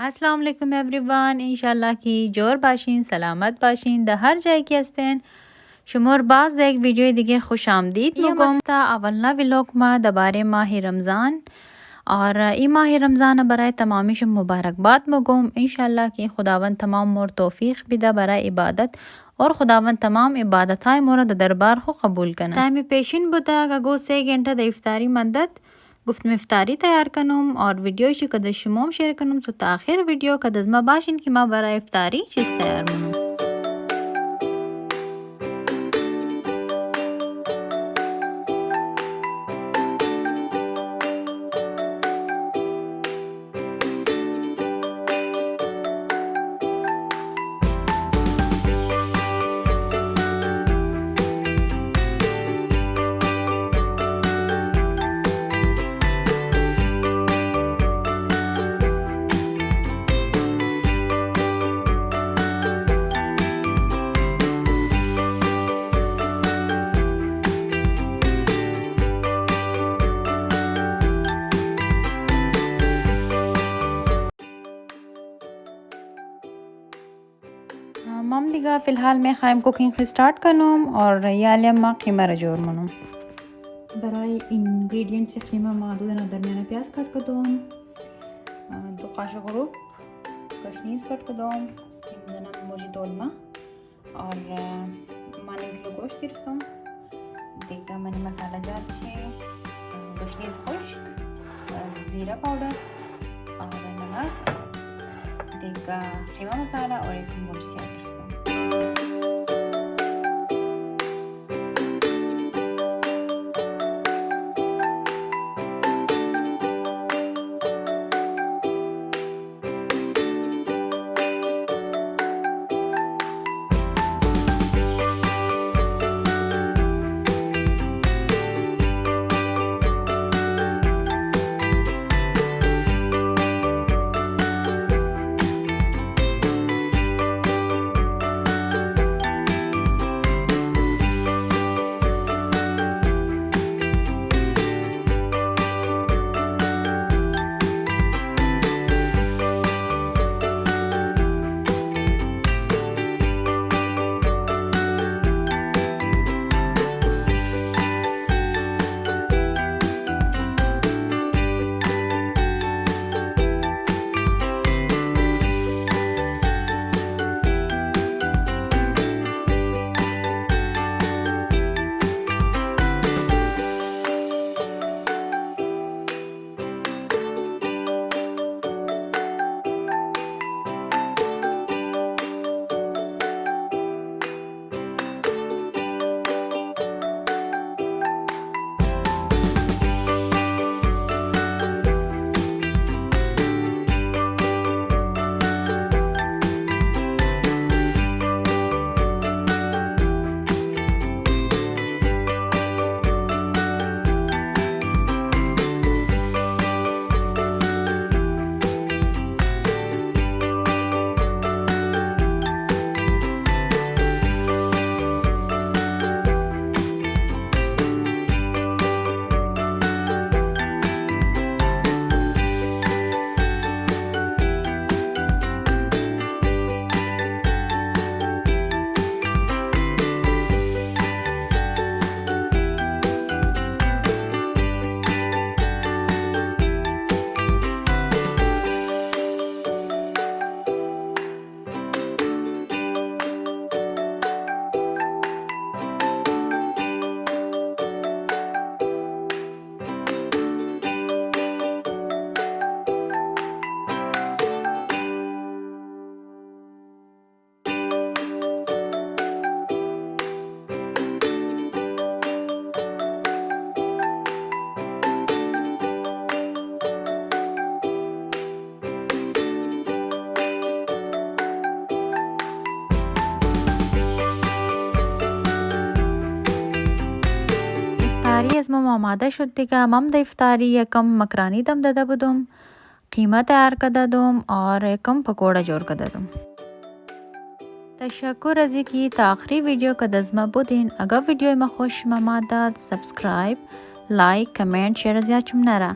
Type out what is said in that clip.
अस्सलाम वालेकुम एवरीवन इंशाल्लाह की जोर बाशिन सलामत बाशिन द हर जाय की हस्तेन शुमोर बाज देख वीडियो दिगे खुश आमदीद मस्ता अवलना व्लॉग मा दबारे माह रमज़ान और ई माह रमज़ान बराए तमामी शुम मुबारकबाद मगोम इंशाल्लाह की खुदावन तमाम मोर तौफीक बिदा बराए इबादत और खुदावन तमाम इबादत मोर द दरबार को कबूल करना टाइम पेशिन बुता गो से घंटा द इफ्तारी मदद गुफ्त में इफ्तारी तैयार कनुम और वीडियो शी कद शुमोम शेयर कनुम सो ताखिर वीडियो कदज़मा बाशिन की मा बरा इफ्तारी चीज़ तैयार मनुम मम दिगा फ़िलहाल मैं ख़ाइम कुकिंग स्टार्ट करूम और यालिया मा कीमा रजोर मनुम बराई इंग्रेडिएंट से कीमा मादूद ना दरमियाना प्याज कट कर दूम दो काशो ग्रुप कशनीज कट कर दूम इंजना मुझे तोलमा और माने किलो गोश्त तिरफ्तुम देखा मैंने मसाला जात छे कशनीज खुश्क ज़ीरा पाउडर और नमक देखा कीमा मसाला और एक मिर्च से इफ्तारी असमा आमादा शुद्धिका मम द इफ्तारी यकम मकरानी दम ददा बुदुम कीमा तैयार कदा दुम और यकम पकोड़ा जोर कदा दुम तशक्कुर रजी की आखिरी वीडियो का दज़मा बुदिन अगर वीडियो में खुश ममादात सब्सक्राइब लाइक कमेंट शेयर ज़्या चुमनारा